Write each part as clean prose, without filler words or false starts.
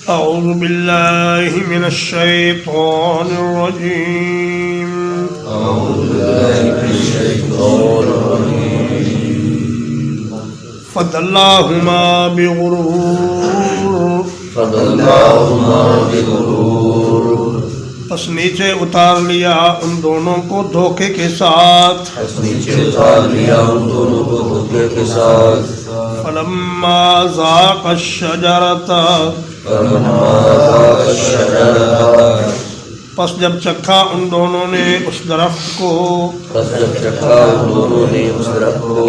أعوذ بالله من الشيطان الرجيم. أعوذ بالله من الشيطان الرجيم. فدلاهما بغرور فدلاهما بغرور. پس نیچے اتار لیا ان دونوں کو دھوکے کے ساتھ. پس نیچے اتار لیا ان دونوں کو دھوکے کے ساتھ. فلما ذاق الشجرة فلما ذاق الشجرة. پس جب چکھا ان دونوں نے اس درخت کو. پس جب چکھا ان دونوں نے اس درخت کو.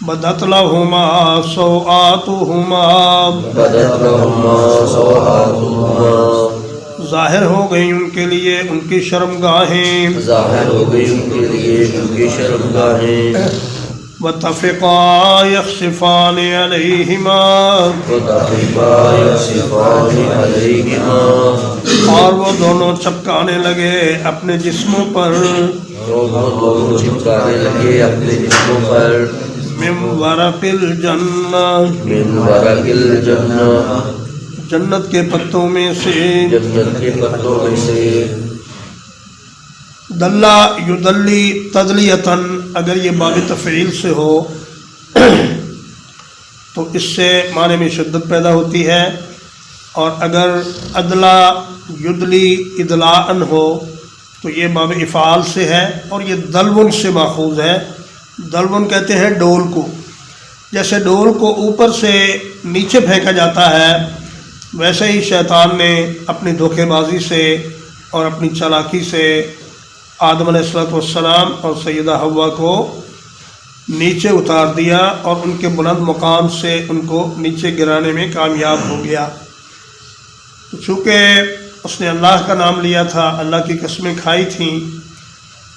بدت لہما سوآتہما. بدت لہما سوآتہما. ظاہر ہو گئی ان کے لیے ان کی شرمگاہیں. ظاہر ہو گئی ان کے لیے ان کی شرمگاہیں. وطفقا یخصفان علیہما. وطفقا یخصفان علیہما. اور وہ دونوں چپکانے لگے اپنے جسموں پر. وہ دونوں چپکانے لگے اپنے جسموں پر. من ورق الجنہ. من ورق الجنہ. جنت کے پتوں میں سے. جنت کے پتوں میں سے. دلہ یدلی تدلیتاً اگر یہ باب تفعیل سے ہو تو اس سے معنی میں شدت پیدا ہوتی ہے، اور اگر ادلا یدلی ادلاً ہو تو یہ باب افعال سے ہے، اور یہ دلون سے ماخوذ ہے. دلون کہتے ہیں ڈول کو. جیسے ڈول کو اوپر سے نیچے پھینکا جاتا ہے، ویسے ہی شیطان نے اپنی دھوکے بازی سے اور اپنی چالاکی سے آدم علیہ السلام اور سیدہ حوا کو نیچے اتار دیا اور ان کے بلند مقام سے ان کو نیچے گرانے میں کامیاب ہو گیا. تو چونکہ اس نے اللہ کا نام لیا تھا، اللہ کی قسمیں کھائی تھیں،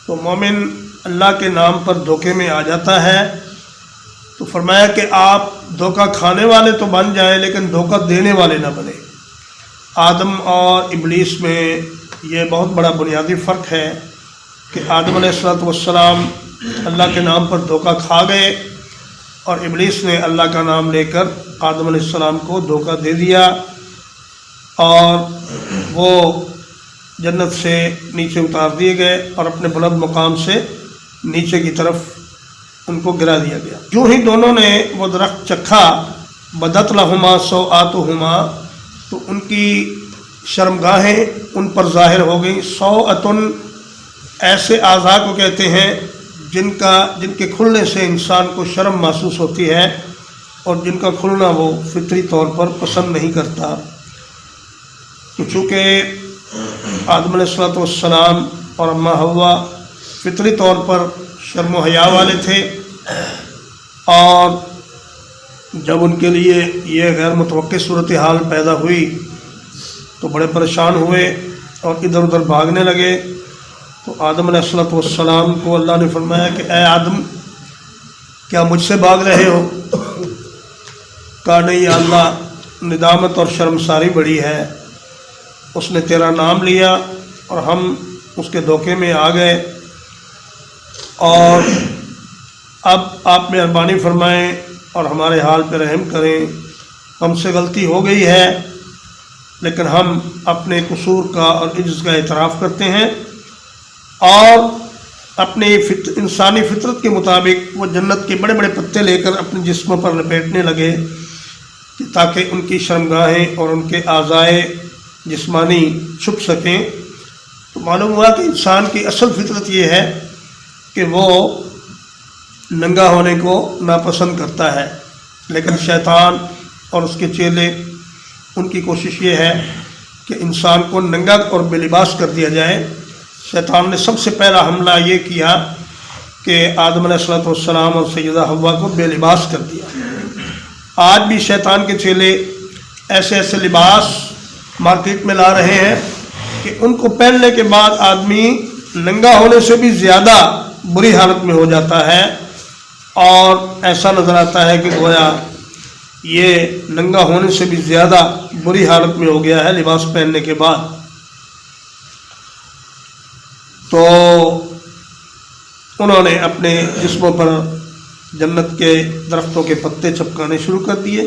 تو مومن اللہ کے نام پر دھوکے میں آ جاتا ہے. تو فرمایا کہ آپ دھوکہ کھانے والے تو بن جائیں لیکن دھوکہ دینے والے نہ بنے. آدم اور ابلیس میں یہ بہت بڑا بنیادی فرق ہے کہ آدم علیہ السلام اللہ کے نام پر دھوکہ کھا گئے، اور ابلیس نے اللہ کا نام لے کر آدم علیہ السلام کو دھوکہ دے دیا، اور وہ جنت سے نیچے اتار دیے گئے اور اپنے بلند مقام سے نیچے کی طرف ان کو گرا دیا گیا. جو ہی دونوں نے وہ درخت چکھا، بدت لہما سوآتہما، تو ان کی شرمگاہیں ان پر ظاہر ہو گئیں. سوءتن ایسے اعضاء کو کہتے ہیں جن کے کھلنے سے انسان کو شرم محسوس ہوتی ہے، اور جن کا کھلنا وہ فطری طور پر پسند نہیں کرتا. تو چونکہ آدم علیہ السلام اور اماں حوا فطری طور پر شرم و حیا والے تھے، اور جب ان کے لیے یہ غیر متوقع صورتحال پیدا ہوئی تو بڑے پریشان ہوئے اور ادھر ادھر بھاگنے لگے. تو آدم علیہ السلام کو اللہ نے فرمایا کہ اے آدم، کیا مجھ سے بھاگ رہے ہو؟ کہا نہیں یا اللہ، ندامت اور شرمساری بڑی ہے. اس نے تیرا نام لیا اور ہم اس کے دھوکے میں آ گئے، اور اب آپ مہربانی فرمائیں اور ہمارے حال پہ رحم کریں. ہم سے غلطی ہو گئی ہے، لیکن ہم اپنے قصور کا اور عجز کا اعتراف کرتے ہیں، اور اپنی انسانی فطرت کے مطابق وہ جنت کے بڑے بڑے پتے لے کر اپنے جسموں پر لپیٹنے لگے تاکہ ان کی شرمگاہیں اور ان کے اعضائے جسمانی چھپ سکیں. تو معلوم ہوا کہ انسان کی اصل فطرت یہ ہے کہ وہ ننگا ہونے کو ناپسند کرتا ہے، لیکن شیطان اور اس کے چیلے ان کی کوشش یہ ہے کہ انسان کو ننگا اور بے لباس کر دیا جائے. شیطان نے سب سے پہلا حملہ یہ کیا کہ آدم علیہ السلام اور سیدہ حوا کو بے لباس کر دیا. آج بھی شیطان کے چیلے ایسے ایسے لباس مارکیٹ میں لا رہے ہیں کہ ان کو پہننے کے بعد آدمی ننگا ہونے سے بھی زیادہ بری حالت میں ہو جاتا ہے، اور ایسا نظر آتا ہے کہ گویا یہ ننگا ہونے سے بھی زیادہ بری حالت میں ہو گیا ہے لباس پہننے کے بعد. تو انہوں نے اپنے جسموں پر جنت کے درختوں کے پتے چپکانے شروع کر دیے.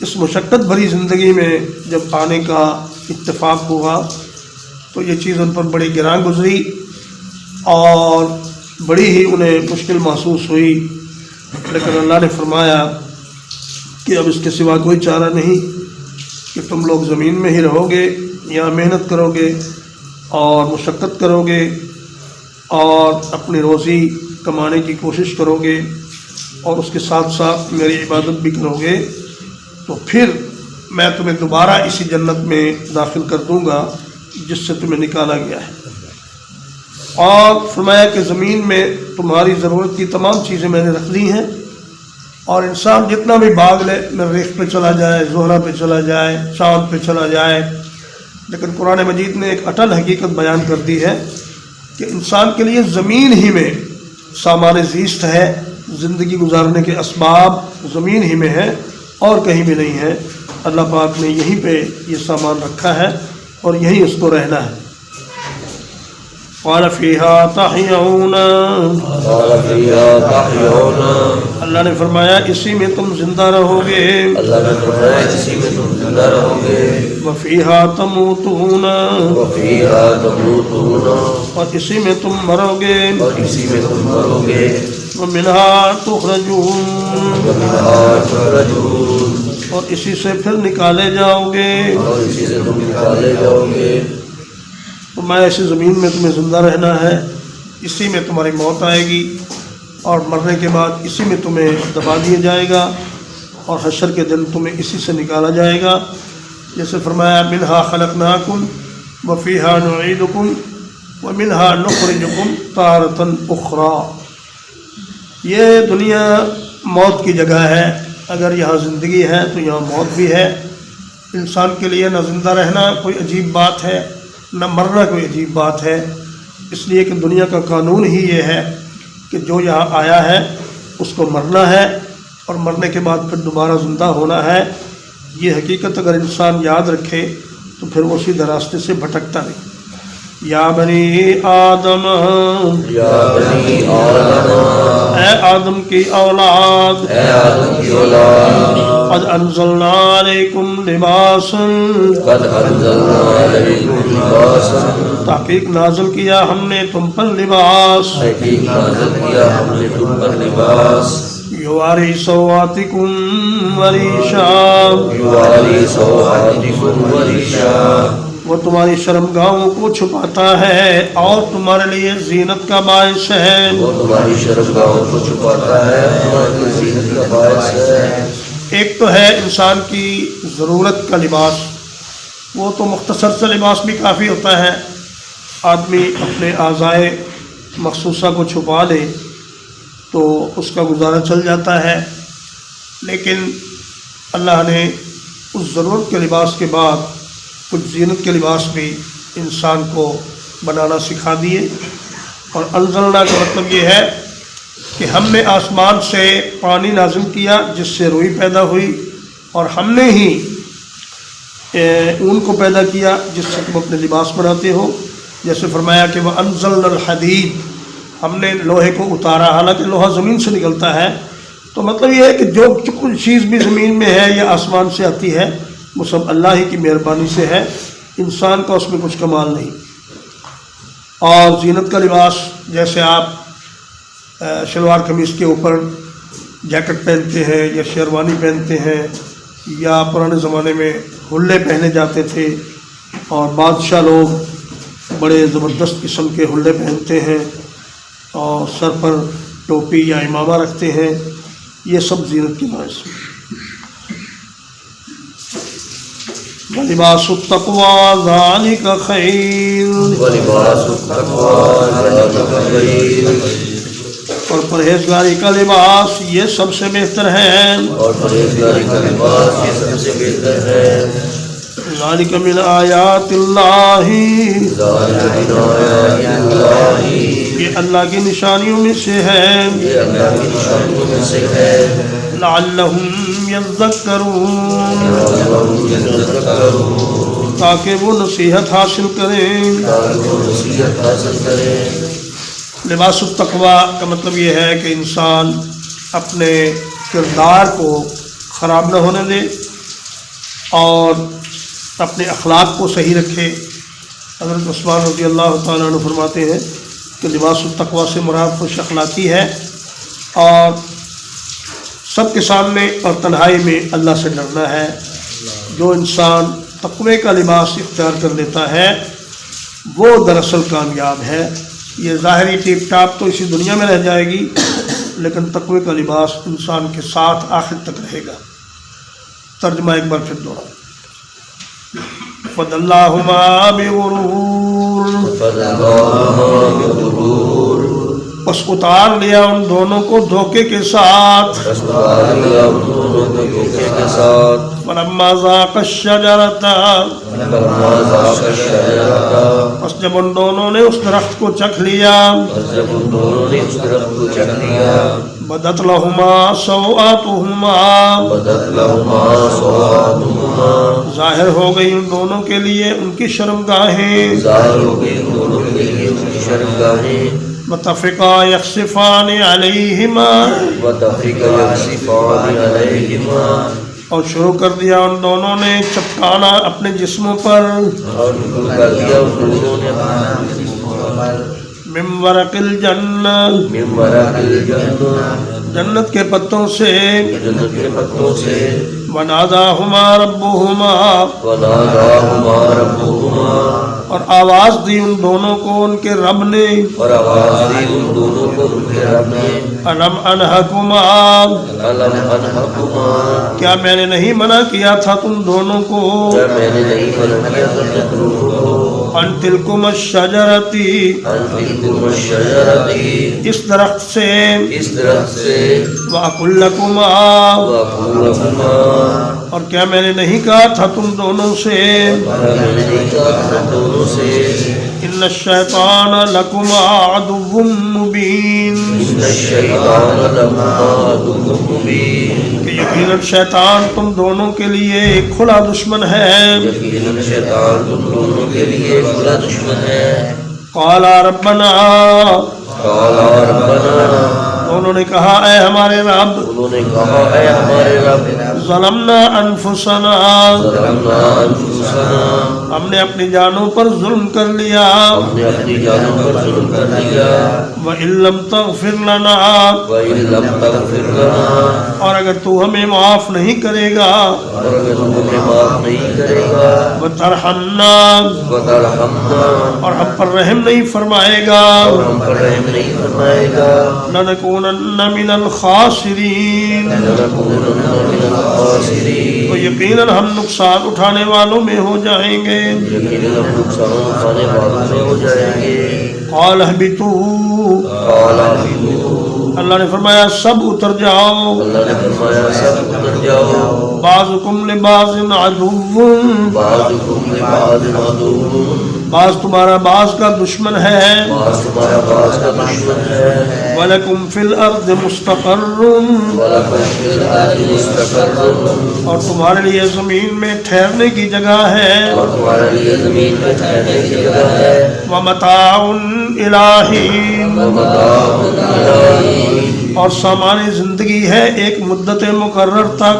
اس مشقت بھری زندگی میں جب آنے کا اتفاق ہوا تو یہ چیز ان پر بڑی گراں گزری اور بڑی ہی انہیں مشکل محسوس ہوئی، لیکن اللہ نے فرمایا کہ اب اس کے سوا کوئی چارہ نہیں کہ تم لوگ زمین میں ہی رہو گے، یہاں محنت کرو گے اور مشقت کرو گے اور اپنی روزی کمانے کی کوشش کرو گے اور اس کے ساتھ ساتھ میری عبادت بھی کرو گے، تو پھر میں تمہیں دوبارہ اسی جنت میں داخل کر دوں گا جس سے تمہیں نکالا گیا ہے۔ اور فرمایا کہ زمین میں تمہاری ضرورت کی تمام چیزیں میں نے رکھ دی ہیں، اور انسان جتنا بھی بھاگ لے، مریخ پہ چلا جائے، زہرہ پہ چلا جائے، چاند پہ چلا جائے، لیکن قرآن مجید نے ایک اٹل حقیقت بیان کر دی ہے کہ انسان کے لیے زمین ہی میں سامان زیست ہے، زندگی گزارنے کے اسباب زمین ہی میں ہیں اور کہیں بھی نہیں ہے۔ اللہ پاک نے یہیں پہ یہ سامان رکھا ہے اور یہیں اس کو رہنا ہے۔ قال فیہا تحیون، قال فيها تحيون، اللہ نے فرمایا اسی میں تم زندہ رہو گے، اللہ نے فرمایا اسی میں تم زندہ رہو گے، وفیہا تموتون، وفيها تموتون، اور اسی میں تم مرو گے، اور اسی میں تم مرو گے، ومنہا تخرجون، ومنها تخرجون، اور اسی سے پھر نکالے جاؤ گے۔ اور اسی سے تم نکالے جاؤ گے۔ تو میں ایسی زمین میں تمہیں زندہ رہنا ہے، اسی میں تمہاری موت آئے گی اور مرنے کے بعد اسی میں تمہیں دبا دیا جائے گا اور حشر کے دن تمہیں اسی سے نکالا جائے گا۔ جیسے فرمایا منہا خلقناکم وفیہا نعیدکم ومنہا نخرجکم تارۃ اخری۔ یہ دنیا موت کی جگہ ہے، اگر یہاں زندگی ہے تو یہاں موت بھی ہے۔ انسان کے لیے نہ زندہ رہنا کوئی عجیب بات ہے، نہ مرنا کوئی عجیب بات ہے، اس لیے کہ دنیا کا قانون ہی یہ ہے کہ جو یہاں آیا ہے اس کو مرنا ہے اور مرنے کے بعد پھر دوبارہ زندہ ہونا ہے۔ یہ حقیقت اگر انسان یاد رکھے تو پھر وہ سیدھے راستے سے بھٹکتا نہیں۔ یا بنی آدم، یا بنی آدم، اے آدم کی اولاد، اے آدم کی اولاد، قد انزلنا علیکم لباسا، قد انزلنا علیکم لباسا، تحقیق نازل کیا ہم نے تم پر لباس، تحقیق نازل کیا ہم نے تم پر لباس، یواری سوآتکم وریشا، یواری سوآتکم وریشا، وہ تمہاری شرمگاہوں کو چھپاتا ہے اور تمہارے لیے زینت کا باعث ہے۔ وہ تمہاری شرمگاہوں کو چھپاتا ہے، تمہارے لیے زینت کا باعث ہے۔ ایک تو ہے انسان کی ضرورت کا لباس، وہ تو مختصر سے لباس بھی کافی ہوتا ہے، آدمی اپنے اعضائے مخصوصہ کو چھپا لے تو اس کا گزارا چل جاتا ہے، لیکن اللہ نے اس ضرورت کے لباس کے بعد کچھ زینت کے لباس بھی انسان کو بنانا سکھا دیے۔ اور انزلنا کا مطلب یہ ہے کہ ہم نے آسمان سے پانی نازل کیا جس سے روئی پیدا ہوئی، اور ہم نے ہی اون کو پیدا کیا جس سے تم اپنے لباس بناتے ہو۔ جیسے فرمایا کہ وہ انزلنا الحدید، ہم نے لوہے کو اتارا، حالانکہ لوہا زمین سے نکلتا ہے، تو مطلب یہ ہے کہ جو کچھ چیز بھی زمین میں ہے یا آسمان سے آتی ہے وہ سب اللہ ہی کی مہربانی سے ہے، انسان کا اس میں کچھ کمال نہیں۔ اور زینت کا لباس، جیسے آپ شلوار قمیص کے اوپر جیکٹ پہنتے ہیں یا شیروانی پہنتے ہیں، یا پرانے زمانے میں حلے پہنے جاتے تھے، اور بادشاہ لوگ بڑے زبردست قسم کے حلے پہنتے ہیں اور سر پر ٹوپی یا امامہ رکھتے ہیں، یہ سب زینت کے باعث ہے۔ وَلِبَاسُ التَّقْوَىٰ ذَٰلِكَ خَيْرٌ، وَلِبَاسُ التَّقْوَىٰ ذَٰلِكَ خَيْرٌ، اور پرہیزگاری کا لباس یہ سب سے بہتر ہے۔ اور پرہیزگاری کا لباس یہ سب سے بہتر ہے۔ ذَلِكَ مِنْ آیَاتِ اللَّهِ، ذَٰلِکَ مِنْ آیَاتِ اللَّهِ، یہ اللہ کی نشانیوں میں سے ہے۔ یہ اللہ کی نشانیوں میں سے ہے۔ لَعَلَّهُمْ يَذَّكَّرُونَ، لَعَلَّهُمْ يَذَّكَّرُونَ، تاکہ وہ نصیحت حاصل کریں۔ تاکہ وہ نصیحت حاصل کریں۔ لباس التقویٰ کا مطلب یہ ہے کہ انسان اپنے کردار کو خراب نہ ہونے دے، اور اپنے اخلاق کو صحیح رکھے۔ حضرت عثمان رضی اللہ تعالیٰ عنہ فرماتے ہیں کہ لباس التقویٰ سے مراد خوش اخلاقی ہے، اور سب کے سامنے اور تنہائی میں اللہ سے ڈرنا ہے۔ جو انسان تقوی کا لباس اختیار کر لیتا ہے وہ دراصل کامیاب ہے۔ یہ ظاہری ٹیپ ٹاپ تو اسی دنیا میں رہ جائے گی، لیکن تقوی کا لباس انسان کے ساتھ آخر تک رہے گا۔ ترجمہ ایک بار پھر دوہراؤں۔ فَدَلَّاهُمَا بِغُرُورٍ، بس اتار لیا ان دونوں کو دھوکے کے ساتھ۔ فَلَمَّا ذَاقَا الشَّجَرَةَ، بس جب ان دونوں نے اس درخت کو چکھ لیا، بدت لهما سوآتهما، ظاہر ہو گئی ان دونوں کے لیے ان کی شرمگاہیں، وطفقا یخصفان علیہما، اور شروع کر دیا ان دونوں نے چپکانا اپنے جسموں پر، من ورق الجنہ، جنت کے پتوں سے، وناداہما ربہما، اور آواز دی ان دونوں کو ان کے رب نے، الم انہکما، کیا میں نے نہیں منع کیا تھا تم دونوں کو، ان تلکما الشجرتی، اس درخت سے، وَأَقُلْ لَكُمَا، اور کیا میں نے نہیں کہا تھا تم دونوں سے، ان الشیطان لکما عدو مبین، کہ یقیناً شیطان تم دونوں کے لیے ایک کھلا دشمن ہے۔ قالا ربنا، انہوں نے کہا اے ہمارے رب، ظلمنا انفسنا، ہم نے اپنی جانوں پر ظلم کر لیا، وَإِن لَّمْ تَغْفِرْ لَنَا، اور اگر تو ہمیں معاف نہیں کرے گا، وَتَرْحَمْنَا، اور ہم پر رحم نہیں فرمائے گا، لَنَكُونَنَّ مِنَ الْخَاسِرِينَ، تو یقیناً ہم نقصان اٹھانے والوں میں ہو جائیں گے۔ قَالَ اهْبِطُوا، اللہ نے فرمایا سب اتر جاؤ، بعضکم لبعض عدو، بعض تمہارا بعض کا دشمن ہے، وَلَكُمْ فِي الْأَرْضِ مُسْتَقَرٌّ، اور تمہارے لیے زمین میں ٹھہرنے کی جگہ ہے، وَمَتَاعٌ إِلَىٰ حِینٍ، اور سامان زندگی ہے ایک مدت مقرر تک،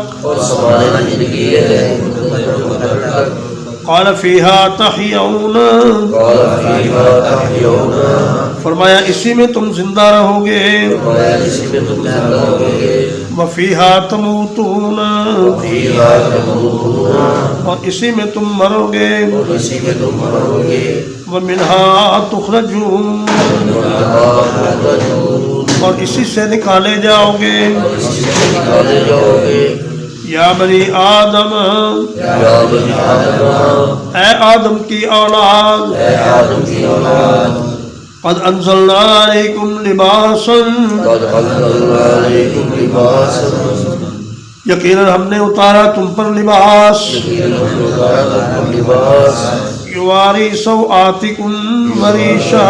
قال فِيهَا تَحْيَوْنَ، فرمایا اسی میں تم زندہ رہو گے، وَفِيهَا تَمُوتُونَ، اور اسی میں تم مرو گے، وَمِنْهَا تُخْرَجُونَ، اور اسی سے نکالے جاؤ گے۔ یا بنی آدم، اے آدم کی اولاد، قد انزلنا علیکم لباسا، یقیناً ہم نے اتارا تم پر لباس، یواری سوآتکم وریشا،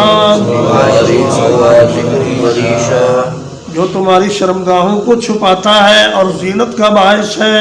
جو تمہاری شرمگاہوں کو چھپاتا ہے اور زینت کا باعث ہے،